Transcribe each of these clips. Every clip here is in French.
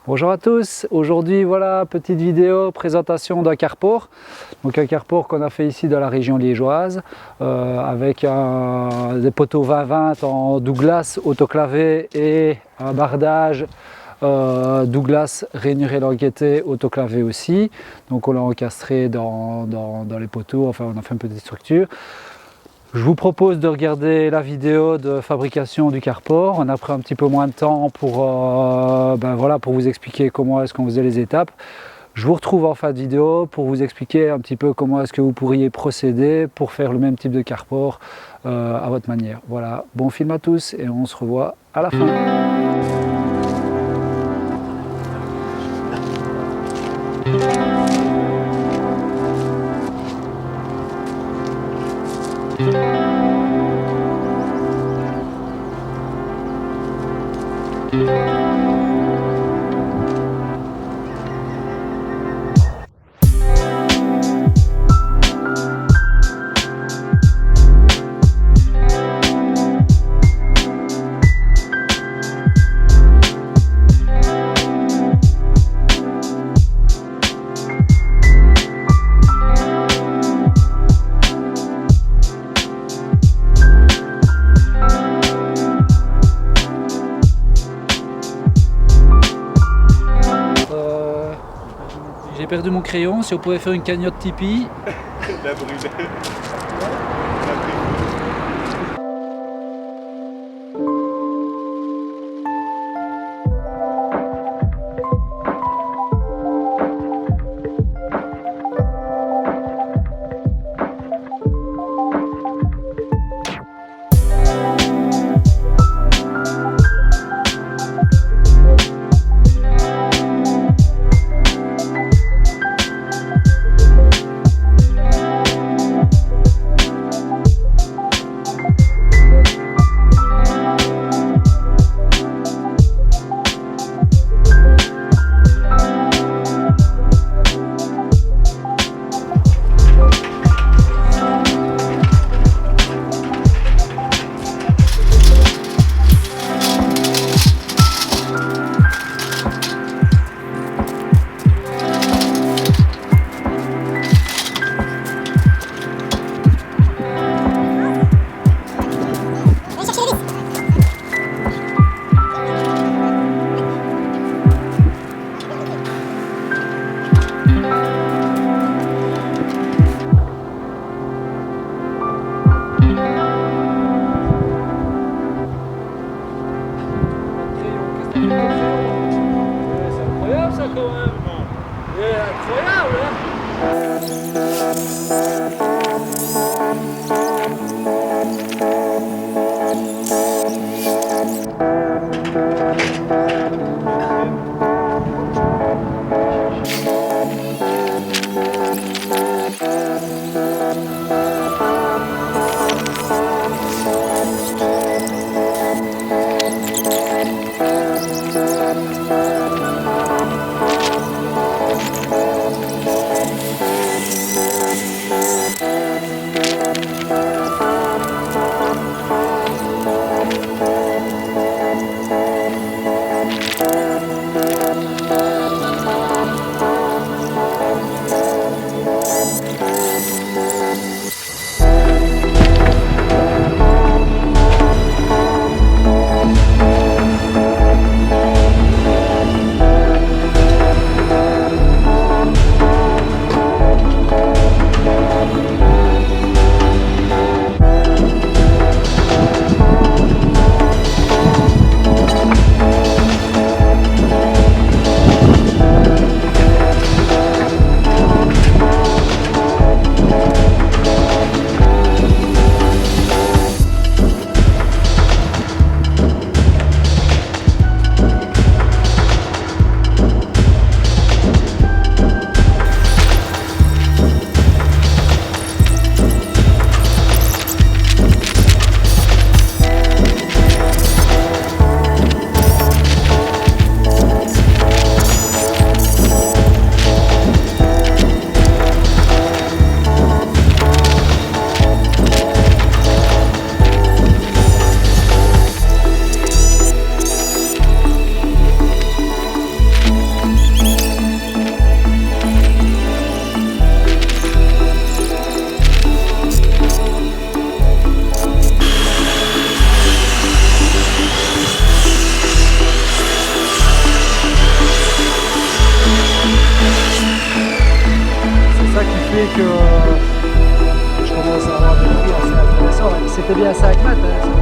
Bonjour à tous, aujourd'hui voilà, petite vidéo présentation d'un carport. Donc un carport qu'on a fait ici dans la région liégeoise avec des poteaux 20-20 en Douglas autoclavé et un bardage Douglas rainuré languetté autoclavé aussi. Donc on l'a encastré dans les poteaux, enfin on a fait une petite structure. Je vous propose de regarder la vidéo de fabrication du carport. On a pris un petit peu moins de temps pour vous expliquer comment est-ce qu'on faisait les étapes. Je vous retrouve en fin de vidéo pour vous expliquer un petit peu comment est-ce que vous pourriez procéder pour faire le même type de carport à votre manière. Voilà, bon film à tous et on se revoit à la fin. J'ai perdu mon crayon, si on pouvait faire une cagnotte Tipeee. La brûlée. C'est incroyable ça quand même. C'est incroyable que je commence à avoir des prix assez intéressants. C'était bien 5 mètres.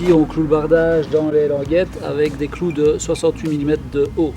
ici on cloue le bardage dans les languettes avec des clous de 68 mm de haut.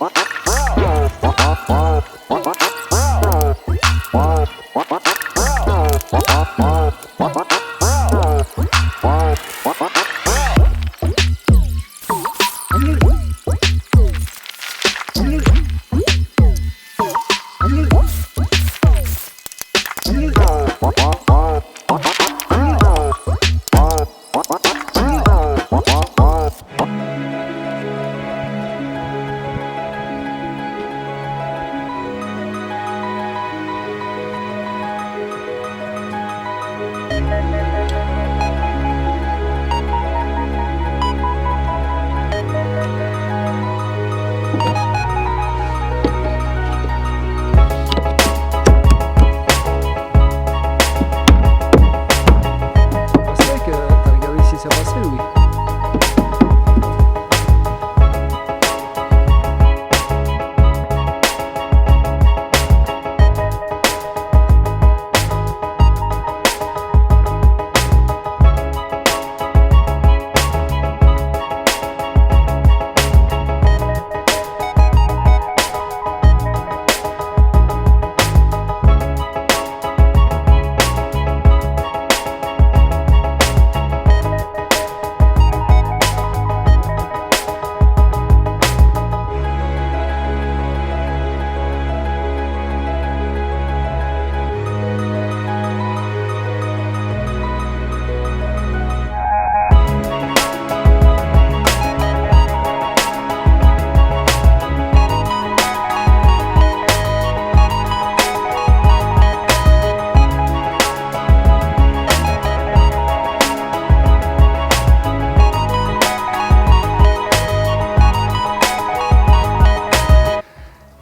What?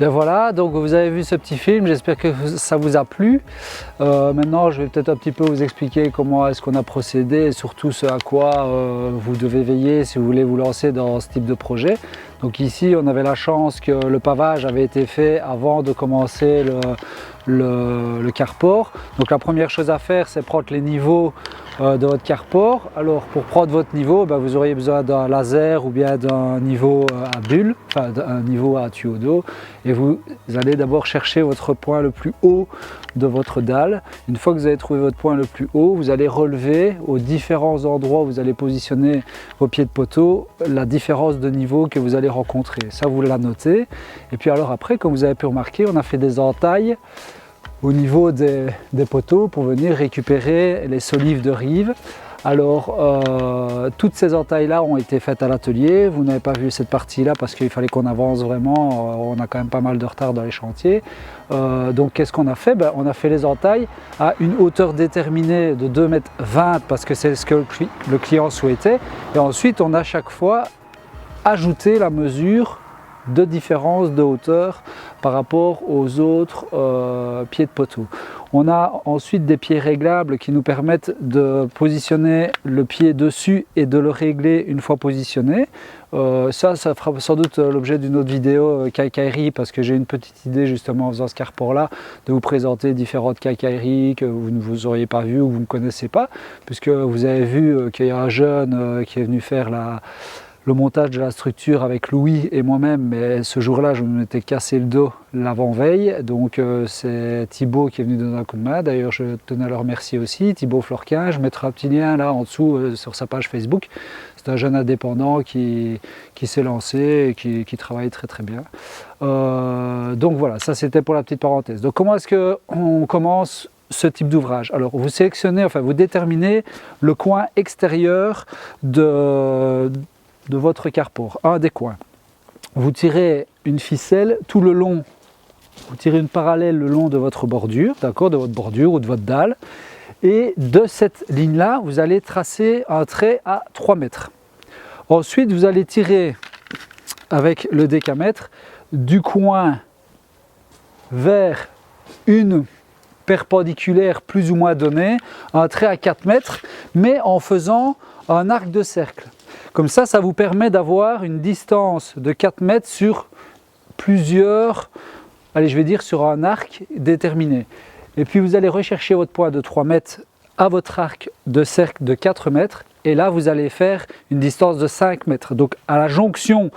Ben voilà, donc vous avez vu ce petit film, j'espère que ça vous a plu. Maintenant, je vais peut-être un petit peu vous expliquer comment est-ce qu'on a procédé et surtout ce à quoi vous devez veiller si vous voulez vous lancer dans ce type de projet. Donc ici, on avait la chance que le pavage avait été fait avant de commencer le carport. Donc la première chose à faire, c'est prendre les niveaux de votre carport. Alors pour prendre votre niveau, ben, vous auriez besoin d'un laser ou bien d'un niveau à bulle, enfin d'un niveau à tuyau d'eau. Et vous allez d'abord chercher votre point le plus haut de votre dalle. Une fois que vous avez trouvé votre point le plus haut, vous allez relever aux différents endroits où vous allez positionner vos pieds de poteau la différence de niveau que vous allez rencontrer. Ça, vous la notez. Et puis alors après, comme vous avez pu remarquer, on a fait des entailles au niveau des poteaux pour venir récupérer les solives de rive. Alors, toutes ces entailles-là ont été faites à l'atelier. Vous n'avez pas vu cette partie-là parce qu'il fallait qu'on avance vraiment. On a quand même pas mal de retard dans les chantiers. Donc, qu'est-ce qu'on a fait? On a fait les entailles à une hauteur déterminée de 2,20 m parce que c'est ce que le client souhaitait. Et ensuite, on a chaque fois ajouté la mesure de différence de hauteur par rapport aux autres pieds de poteau. On a ensuite des pieds réglables qui nous permettent de positionner le pied dessus et de le régler une fois positionné. Ça fera sans doute l'objet d'une autre vidéo quincaillerie parce que j'ai une petite idée justement en faisant ce carport là de vous présenter différentes quincailleries que vous ne vous auriez pas vues ou vous ne connaissez pas, puisque vous avez vu qu'il y a un jeune qui est venu faire le montage de la structure avec Louis et moi-même, mais ce jour-là, je m'étais cassé le dos l'avant-veille. Donc c'est Thibaut qui est venu donner un coup de main. D'ailleurs, je tenais à le remercier aussi, Thibaut Florquin. Je mettrai un petit lien là en dessous sur sa page Facebook. C'est un jeune indépendant qui s'est lancé et qui travaille très très bien. Donc voilà, ça c'était pour la petite parenthèse. Donc comment est-ce qu'on commence ce type d'ouvrage? Alors vous sélectionnez, enfin vous déterminez le coin extérieur de votre carport, un des coins. Vous tirez une ficelle tout le long, vous tirez une parallèle le long de votre bordure, d'accord, de votre bordure ou de votre dalle, et de cette ligne-là, vous allez tracer un trait à 3 mètres. Ensuite, vous allez tirer avec le décamètre du coin vers une perpendiculaire plus ou moins donnée, un trait à 4 mètres, mais en faisant un arc de cercle. Comme ça, ça vous permet d'avoir une distance de 4 mètres sur plusieurs, allez, je vais dire sur un arc déterminé. Et puis vous allez rechercher votre point de 3 mètres à votre arc de cercle de 4 mètres. Et là, vous allez faire une distance de 5 mètres. Donc à la jonction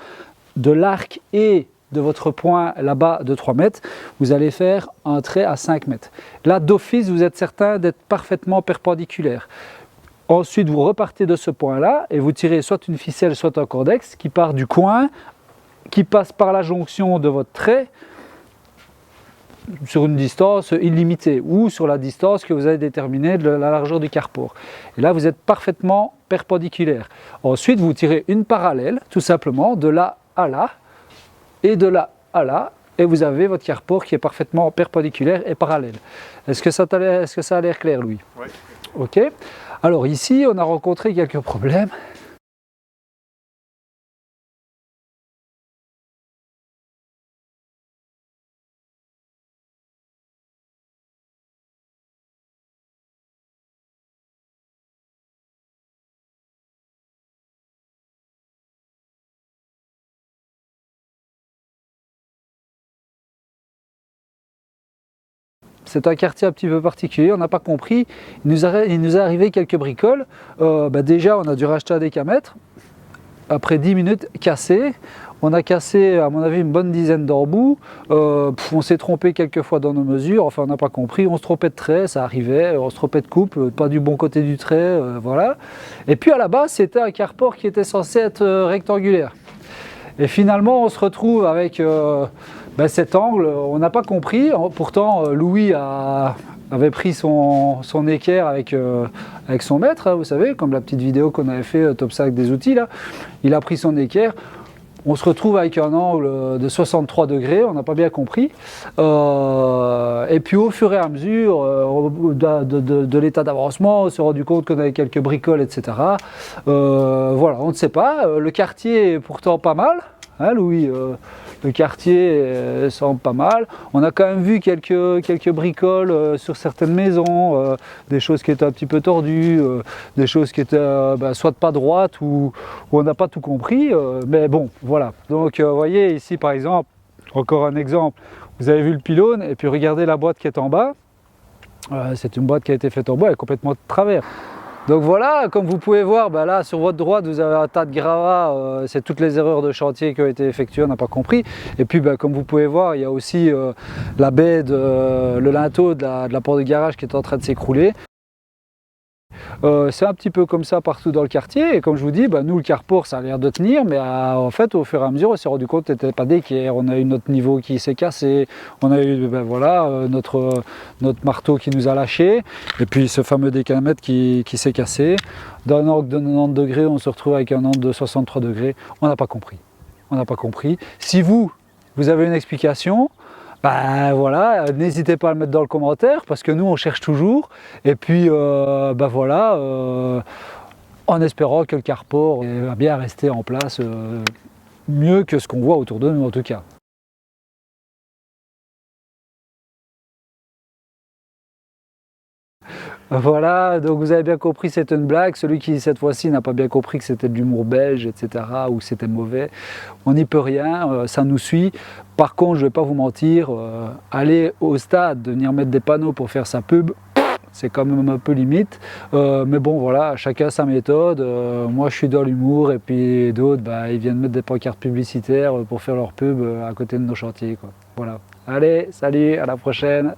de l'arc et de votre point là-bas de 3 mètres, vous allez faire un trait à 5 mètres. Là, d'office, vous êtes certain d'être parfaitement perpendiculaire. Ensuite, vous repartez de ce point-là et vous tirez soit une ficelle, soit un cordex qui part du coin, qui passe par la jonction de votre trait sur une distance illimitée ou sur la distance que vous avez déterminée de la largeur du carport. Et là, vous êtes parfaitement perpendiculaire. Ensuite, vous tirez une parallèle, tout simplement, de là à là et de là à là, et vous avez votre carport qui est parfaitement perpendiculaire et parallèle. Est-ce que ça a l'air clair, Louis? Oui. Ok. Alors ici, on a rencontré quelques problèmes. C'est un quartier un petit peu particulier, on n'a pas compris. Il nous est arrivé quelques bricoles. Déjà, on a dû racheter un décamètre. Après 10 minutes, cassé. On a cassé, à mon avis, une bonne dizaine d'embouts. On s'est trompé quelques fois dans nos mesures. Enfin, on n'a pas compris. On se trompait de trait, ça arrivait. On se trompait de coupe, pas du bon côté du trait. Voilà. Et puis à la base, c'était un carport qui était censé être rectangulaire. Et finalement, on se retrouve avec cet angle, on n'a pas compris. Pourtant, Louis avait pris son équerre avec son mètre, hein, vous savez, comme la petite vidéo qu'on avait fait top 5 des outils. Là. Il a pris son équerre. On se retrouve avec un angle de 63 degrés, on n'a pas bien compris. Et puis au fur et à mesure de l'état d'avancement, on s'est rendu compte qu'on avait quelques bricoles, etc. Voilà, on ne sait pas. Le quartier est pourtant pas mal. hein, Louis, le quartier semble pas mal. On a quand même vu quelques bricoles sur certaines maisons, des choses qui étaient un petit peu tordues, des choses qui étaient soit pas droites ou on n'a pas tout compris. Mais bon, voilà. Donc vous voyez ici par exemple, encore un exemple, vous avez vu le pylône et puis regardez la boîte qui est en bas. C'est une boîte qui a été faite en bois, elle est complètement de travers. Donc voilà, comme vous pouvez voir, là sur votre droite vous avez un tas de gravats, c'est toutes les erreurs de chantier qui ont été effectuées, on n'a pas compris. Et puis comme vous pouvez voir, il y a aussi la baie, le linteau de la porte de garage qui est en train de s'écrouler. C'est un petit peu comme ça partout dans le quartier et comme je vous dis, nous le carport ça a l'air de tenir, mais en fait au fur et à mesure on s'est rendu compte que c'était pas d'équerre, on a eu notre niveau qui s'est cassé, on a eu notre marteau qui nous a lâché et puis ce fameux décamètre qui s'est cassé. D'un angle de 90 degrés on se retrouve avec un angle de 63 degrés, on n'a pas compris. On n'a pas compris. Si vous avez une explication, voilà, n'hésitez pas à le mettre dans le commentaire parce que nous on cherche toujours et puis voilà, en espérant que le carport va bien rester en place mieux que ce qu'on voit autour de nous en tout cas. Voilà, donc vous avez bien compris, c'est une blague. Celui qui cette fois-ci n'a pas bien compris que c'était de l'humour belge, etc., ou que c'était mauvais, on n'y peut rien, ça nous suit. Par contre, je ne vais pas vous mentir, aller au stade, de venir mettre des panneaux pour faire sa pub, c'est quand même un peu limite. Mais bon, voilà, chacun sa méthode. Moi, je suis dans l'humour, et puis d'autres, ils viennent mettre des pancartes publicitaires pour faire leur pub à côté de nos chantiers, quoi. Voilà. Allez, salut, à la prochaine.